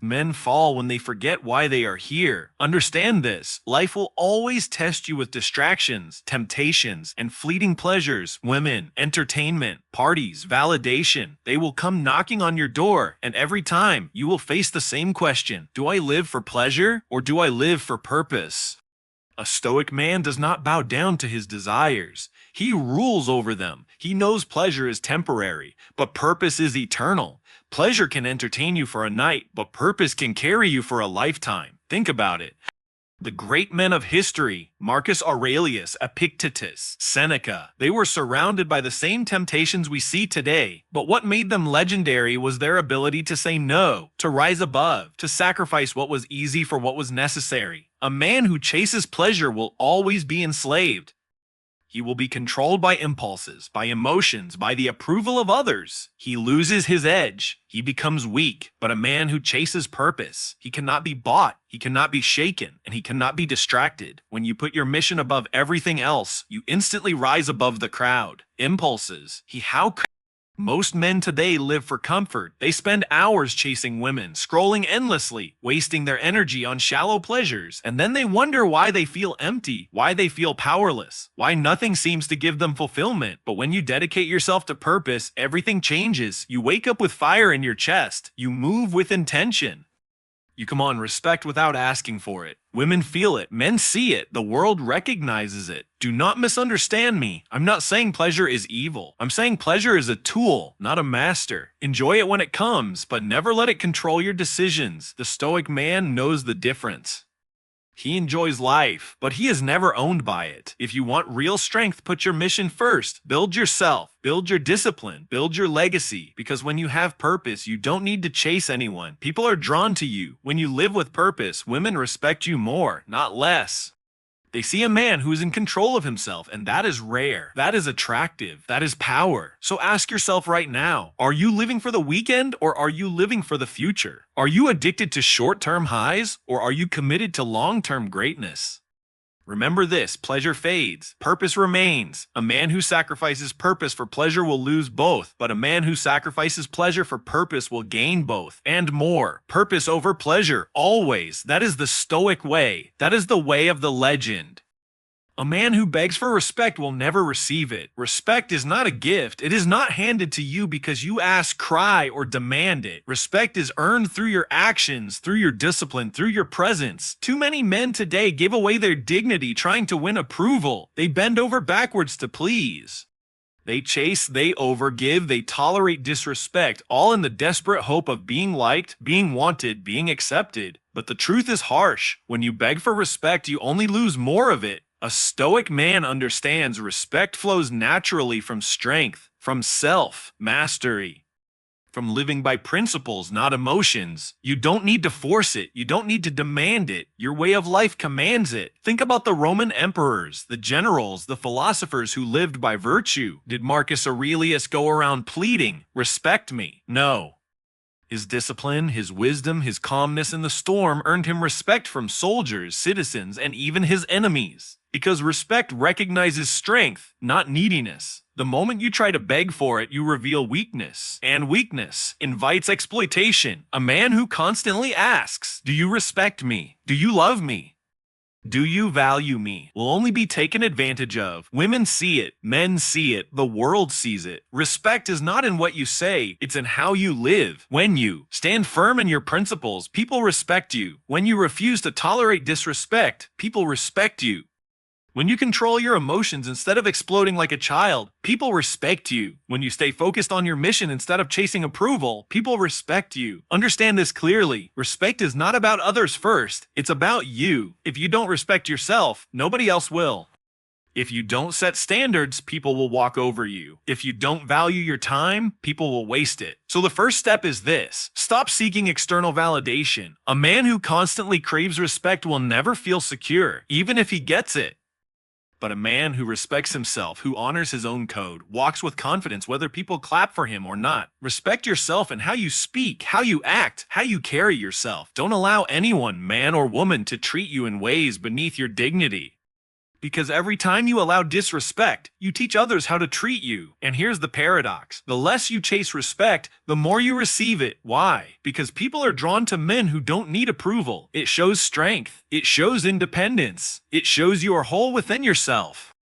Men fall when they forget why they are here. Understand this. Life will always test you with distractions, temptations, and fleeting pleasures. Women, entertainment, parties, validation. They will come knocking on your door, and every time you will face the same question. Do I live for pleasure or do I live for purpose? A Stoic man does not bow down to his desires. He rules over them. He knows pleasure is temporary, but purpose is eternal. Pleasure can entertain you for a night, but purpose can carry you for a lifetime. Think about it. The great men of history, Marcus Aurelius, Epictetus, Seneca, they were surrounded by the same temptations we see today, but what made them legendary was their ability to say no, to rise above, to sacrifice what was easy for what was necessary. A man who chases pleasure will always be enslaved. He will be controlled by impulses, by emotions, by the approval of others. He loses his edge. He becomes weak. But a man who chases purpose, he cannot be bought, he cannot be shaken, and he cannot be distracted. When you put your mission above everything else, you instantly rise above the crowd. Impulses. Most men today live for comfort. They spend hours chasing women, scrolling endlessly, wasting their energy on shallow pleasures, and then they wonder why they feel empty, why they feel powerless, why nothing seems to give them fulfillment. But when you dedicate yourself to purpose, everything changes. You wake up with fire in your chest. You move with intention. You command respect without asking for it. Women feel it, men see it, the world recognizes it. Do not misunderstand me. I'm not saying pleasure is evil. I'm saying pleasure is a tool, not a master. Enjoy it when it comes, but never let it control your decisions. The Stoic man knows the difference. He enjoys life, but he is never owned by it. If you want real strength, put your mission first. Build yourself, build your discipline, build your legacy. Because when you have purpose, you don't need to chase anyone. People are drawn to you. When you live with purpose, women respect you more, not less. They see a man who is in control of himself, and that is rare. That is attractive. That is power. So ask yourself right now, are you living for the weekend or are you living for the future? Are you addicted to short-term highs or are you committed to long-term greatness? Remember this, pleasure fades, purpose remains. A man who sacrifices purpose for pleasure will lose both, but a man who sacrifices pleasure for purpose will gain both, and more. Purpose over pleasure, always. That is the Stoic way. That is the way of the legend. A man who begs for respect will never receive it. Respect is not a gift. It is not handed to you because you ask, cry, or demand it. Respect is earned through your actions, through your discipline, through your presence. Too many men today give away their dignity trying to win approval. They bend over backwards to please. They chase, they overgive, they tolerate disrespect, all in the desperate hope of being liked, being wanted, being accepted. But the truth is harsh. When you beg for respect, you only lose more of it. A Stoic man understands respect flows naturally from strength, from self-mastery, from living by principles, not emotions. You don't need to force it. You don't need to demand it. Your way of life commands it. Think about the Roman emperors, the generals, the philosophers who lived by virtue. Did Marcus Aurelius go around pleading, "Respect me"? No. His discipline, his wisdom, his calmness in the storm earned him respect from soldiers, citizens, and even his enemies. Because respect recognizes strength, not neediness. The moment you try to beg for it, you reveal weakness. And weakness invites exploitation. A man who constantly asks, "Do you respect me? Do you love me? Do you value me?" will only be taken advantage of. Women see it, men see it, the world sees it. Respect is not in what you say, it's in how you live. When you stand firm in your principles, people respect you. When you refuse to tolerate disrespect, people respect you. When you control your emotions instead of exploding like a child, people respect you. When you stay focused on your mission instead of chasing approval, people respect you. Understand this clearly. Respect is not about others first. It's about you. If you don't respect yourself, nobody else will. If you don't set standards, people will walk over you. If you don't value your time, people will waste it. So the first step is this. Stop seeking external validation. A man who constantly craves respect will never feel secure, even if he gets it. But a man who respects himself, who honors his own code, walks with confidence whether people clap for him or not. Respect yourself and how you speak, how you act, how you carry yourself. Don't allow anyone, man or woman, to treat you in ways beneath your dignity. Because every time you allow disrespect, you teach others how to treat you. And here's the paradox. The less you chase respect, the more you receive it. Why? Because people are drawn to men who don't need approval. It shows strength. It shows independence. It shows you are whole within yourself.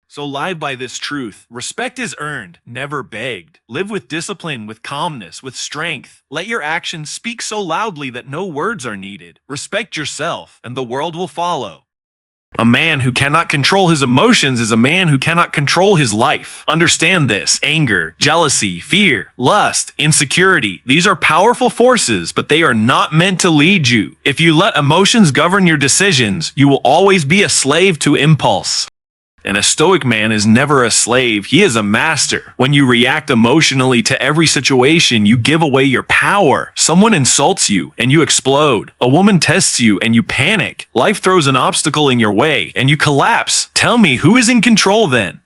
So live by this truth. Respect is earned, never begged. Live with discipline, with calmness, with strength. Let your actions speak so loudly that no words are needed. Respect yourself, and the world will follow. A man who cannot control his emotions is a man who cannot control his life. Understand this. Anger, jealousy, fear, lust, insecurity. These are powerful forces, but they are not meant to lead you. If you let emotions govern your decisions, you will always be a slave to impulse. And a Stoic man is never a slave, he is a master. When you react emotionally to every situation, you give away your power. Someone insults you, and you explode. A woman tests you, and you panic. Life throws an obstacle in your way, and you collapse. Tell me, who is in control then?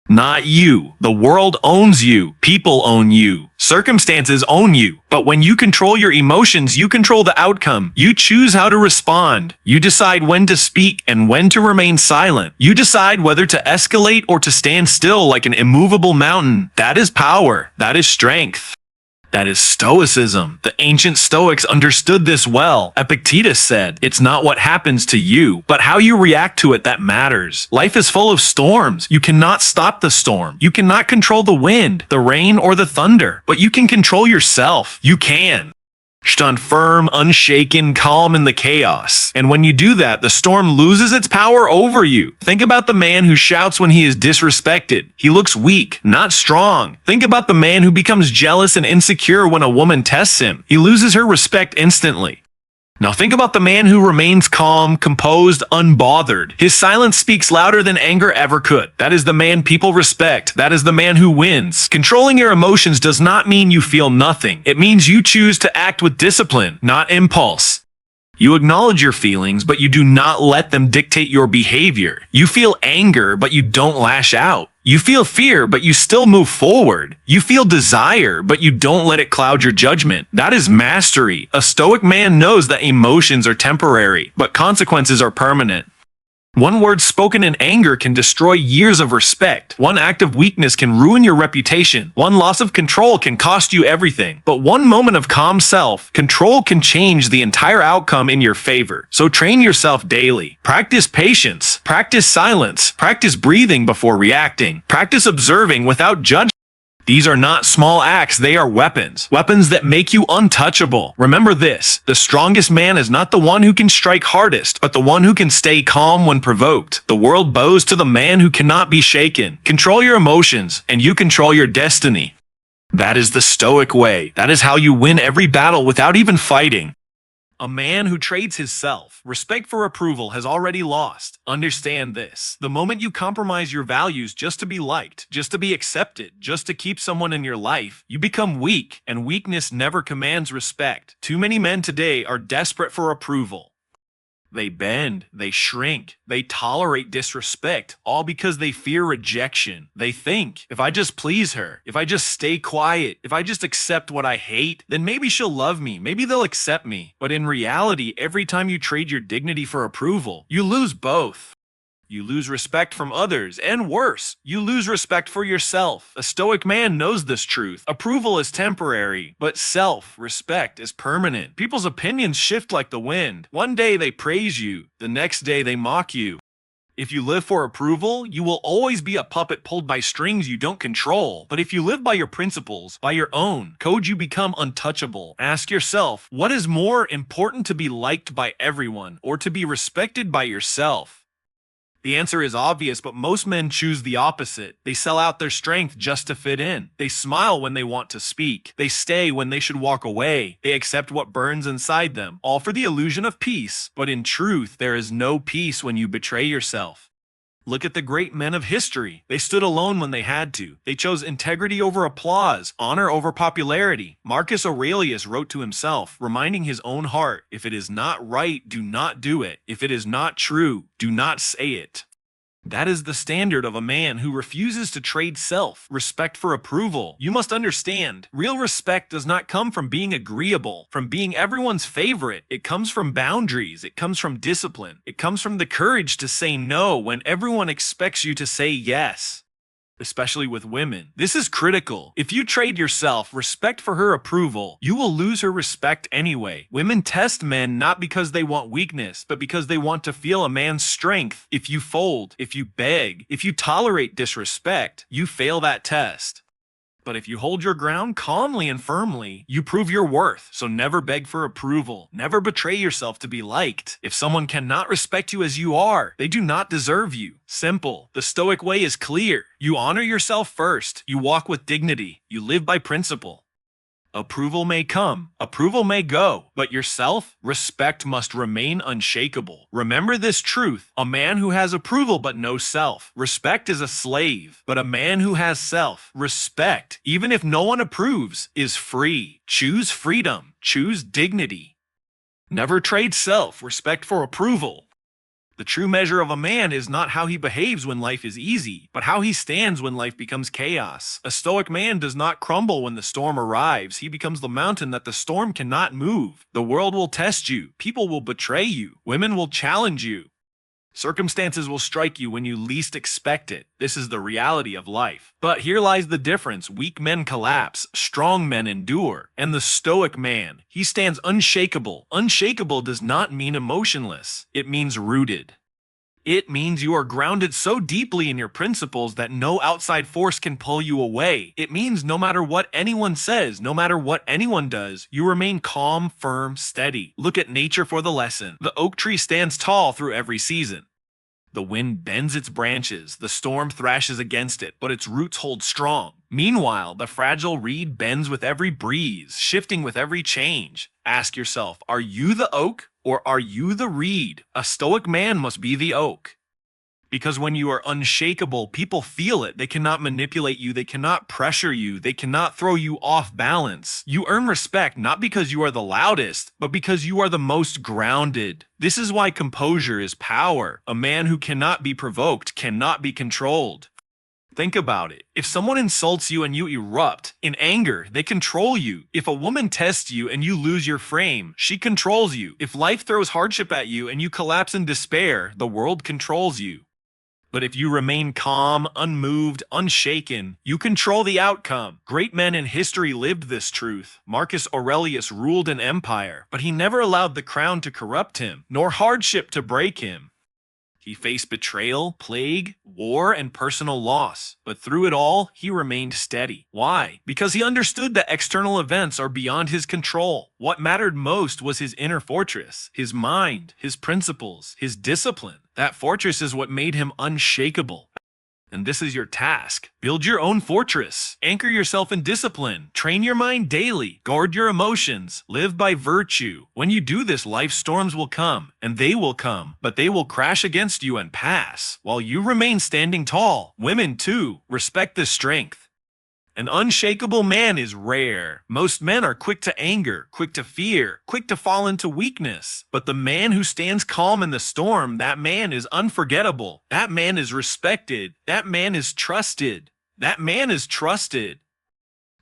Not you. The world owns you. People own you. Circumstances own you. But when you control your emotions, you control the outcome. You choose how to respond. You decide when to speak and when to remain silent. You decide whether to escalate or to stand still like an immovable mountain. That is power. That is strength. That is Stoicism. The ancient Stoics understood this well. Epictetus said, "It's not what happens to you, but how you react to it that matters." Life is full of storms. You cannot stop the storm. You cannot control the wind, the rain, or the thunder, but you can control yourself. You can. Stand firm, unshaken, calm in the chaos. And when you do that, the storm loses its power over you. Think about the man who shouts when he is disrespected. He looks weak, not strong. Think about the man who becomes jealous and insecure when a woman tests him. He loses her respect instantly. Now think about the man who remains calm, composed, unbothered. His silence speaks louder than anger ever could. That is the man people respect. That is the man who wins. Controlling your emotions does not mean you feel nothing. It means you choose to act with discipline, not impulse. You acknowledge your feelings, but you do not let them dictate your behavior. You feel anger, but you don't lash out. You feel fear, but you still move forward. You feel desire, but you don't let it cloud your judgment. That is mastery. A Stoic man knows that emotions are temporary, but consequences are permanent. One word spoken in anger can destroy years of respect. One act of weakness can ruin your reputation. One loss of control can cost you everything. But one moment of calm self-control can change the entire outcome in your favor. So train yourself daily. Practice patience. Practice silence. Practice breathing before reacting. Practice observing without judgment. These are not small acts, they are weapons. Weapons that make you untouchable. Remember this, the strongest man is not the one who can strike hardest, but the one who can stay calm when provoked. The world bows to the man who cannot be shaken. Control your emotions, and you control your destiny. That is the Stoic way. That is how you win every battle without even fighting. A man who trades his self-respect for approval has already lost. Understand this. The moment you compromise your values just to be liked, just to be accepted, just to keep someone in your life, you become weak, and weakness never commands respect. Too many men today are desperate for approval. They bend, they shrink, they tolerate disrespect, all because they fear rejection. They think, if I just please her, if I just stay quiet, if I just accept what I hate, then maybe she'll love me, maybe they'll accept me. But in reality, every time you trade your dignity for approval, you lose both. You lose respect from others, and worse, you lose respect for yourself. A Stoic man knows this truth. Approval is temporary, but self-respect is permanent. People's opinions shift like the wind. One day they praise you, the next day they mock you. If you live for approval, you will always be a puppet pulled by strings you don't control. But if you live by your principles, by your own code, you become untouchable. Ask yourself, what is more important, to be liked by everyone or to be respected by yourself? The answer is obvious, but most men choose the opposite. They sell out their strength just to fit in. They smile when they want to speak. They stay when they should walk away. They accept what burns inside them, all for the illusion of peace. But in truth, there is no peace when you betray yourself. Look at the great men of history. They stood alone when they had to. They chose integrity over applause, honor over popularity. Marcus Aurelius wrote to himself, reminding his own heart, if it is not right, do not do it. If it is not true, do not say it. That is the standard of a man who refuses to trade self-respect for approval. You must understand, real respect does not come from being agreeable, from being everyone's favorite. It comes from boundaries. It comes from discipline. It comes from the courage to say no when everyone expects you to say yes. Especially with women. This is critical. If you trade yourself respect for her approval, you will lose her respect anyway. Women test men not because they want weakness, but because they want to feel a man's strength. If you fold, if you beg, if you tolerate disrespect, you fail that test. But if you hold your ground calmly and firmly, you prove your worth. So never beg for approval. Never betray yourself to be liked. If someone cannot respect you as you are, they do not deserve you. Simple. The Stoic way is clear. You honor yourself first. You walk with dignity. You live by principle. Approval may come, approval may go, but your self-respect must remain unshakable. Remember this truth: a man who has approval but no self-respect is a slave, but a man who has self-respect, even if no one approves, is free. Choose freedom, choose dignity. Never trade self-respect for approval. The true measure of a man is not how he behaves when life is easy, but how he stands when life becomes chaos. A Stoic man does not crumble when the storm arrives. He becomes the mountain that the storm cannot move. The world will test you. People will betray you. Women will challenge you. Circumstances will strike you when you least expect it. This is the reality of life. But here lies the difference. Weak men collapse, strong men endure. And the Stoic man, he stands unshakable. Unshakable does not mean emotionless. It means rooted. It means you are grounded so deeply in your principles that no outside force can pull you away. It means no matter what anyone says, no matter what anyone does, you remain calm, firm, steady. Look at nature for the lesson. The oak tree stands tall through every season. The wind bends its branches, the storm thrashes against it, but its roots hold strong. Meanwhile, the fragile reed bends with every breeze, shifting with every change. Ask yourself, are you the oak or are you the reed? A Stoic man must be the oak. Because when you are unshakable, people feel it. They cannot manipulate you. They cannot pressure you. They cannot throw you off balance. You earn respect not because you are the loudest, but because you are the most grounded. This is why composure is power. A man who cannot be provoked cannot be controlled. Think about it. If someone insults you and you erupt in anger, they control you. If a woman tests you and you lose your frame, she controls you. If life throws hardship at you and you collapse in despair, the world controls you. But if you remain calm, unmoved, unshaken, you control the outcome. Great men in history lived this truth. Marcus Aurelius ruled an empire, but he never allowed the crown to corrupt him, nor hardship to break him. He faced betrayal, plague, war, and personal loss, but through it all, he remained steady. Why? Because he understood that external events are beyond his control. What mattered most was his inner fortress, his mind, his principles, his discipline. That fortress is what made him unshakable. And this is your task. Build your own fortress. Anchor yourself in discipline. Train your mind daily. Guard your emotions. Live by virtue. When you do this, life's storms will come, and they will come, but they will crash against you and pass, while you remain standing tall. Women, too, respect this strength. An unshakable man is rare. Most men are quick to anger, quick to fear, quick to fall into weakness. But the man who stands calm in the storm, that man is unforgettable. That man is respected. That man is trusted. That man is trusted.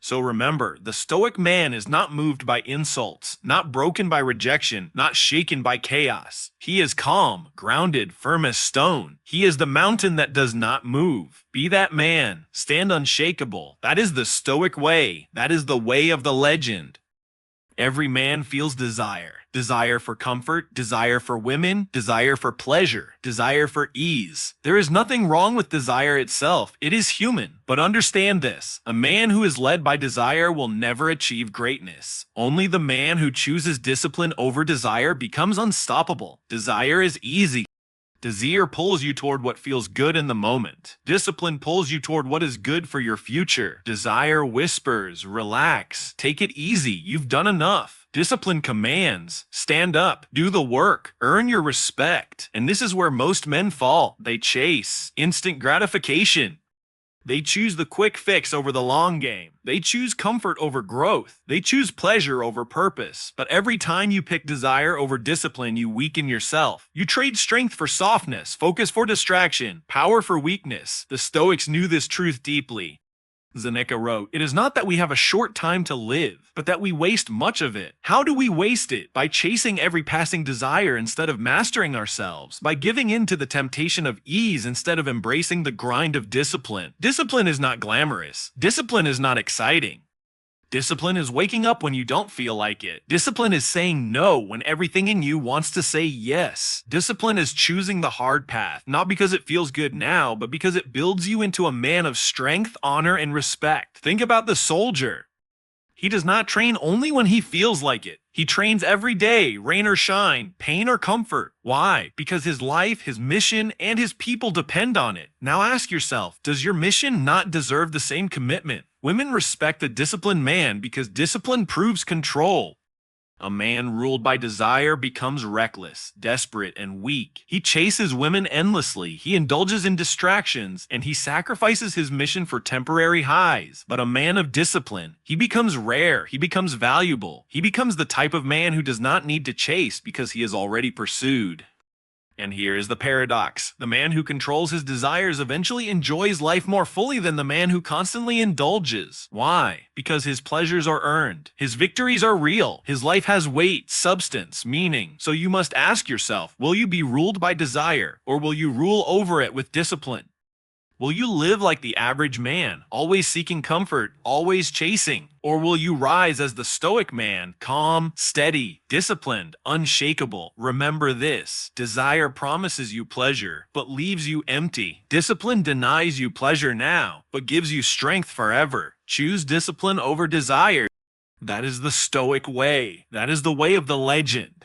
So remember, the Stoic man is not moved by insults, not broken by rejection, not shaken by chaos. He is calm, grounded, firm as stone. He is the mountain that does not move. Be that man. Stand unshakable. That is the Stoic way. That is the way of the legend. Every man feels desire. Desire for comfort, desire for women, desire for pleasure, desire for ease. There is nothing wrong with desire itself. It is human. But understand this: a man who is led by desire will never achieve greatness. Only the man who chooses discipline over desire becomes unstoppable. Desire is easy. Desire pulls you toward what feels good in the moment. Discipline pulls you toward what is good for your future. Desire whispers, relax, take it easy, you've done enough. Discipline commands, stand up, do the work, earn your respect. And this is where most men fall. They chase instant gratification. They choose the quick fix over the long game. They choose comfort over growth. They choose pleasure over purpose. But every time you pick desire over discipline, you weaken yourself. You trade strength for softness, focus for distraction, power for weakness. The Stoics knew this truth deeply. Seneca wrote, "It is not that we have a short time to live, but that we waste much of it." How do we waste it? By chasing every passing desire instead of mastering ourselves, by giving in to the temptation of ease instead of embracing the grind of discipline. Discipline is not glamorous. Discipline is not exciting. Discipline is waking up when you don't feel like it. Discipline is saying no when everything in you wants to say yes. Discipline is choosing the hard path, not because it feels good now, but because it builds you into a man of strength, honor, and respect. Think about the soldier. He does not train only when he feels like it. He trains every day, rain or shine, pain or comfort. Why? Because his life, his mission, and his people depend on it. Now ask yourself, does your mission not deserve the same commitment? Women respect a disciplined man because discipline proves control. A man ruled by desire becomes reckless, desperate, and weak. He chases women endlessly, he indulges in distractions, and he sacrifices his mission for temporary highs. But a man of discipline, he becomes rare, he becomes valuable. He becomes the type of man who does not need to chase because he is already pursued. And here is the paradox. The man who controls his desires eventually enjoys life more fully than the man who constantly indulges. Why? Because his pleasures are earned. His victories are real. His life has weight, substance, meaning. So you must ask yourself, will you be ruled by desire, or will you rule over it with discipline? Will you live like the average man, always seeking comfort, always chasing? Or will you rise as the Stoic man, calm, steady, disciplined, unshakable? Remember this, desire promises you pleasure, but leaves you empty. Discipline denies you pleasure now, but gives you strength forever. Choose discipline over desire. That is the Stoic way. That is the way of the legend.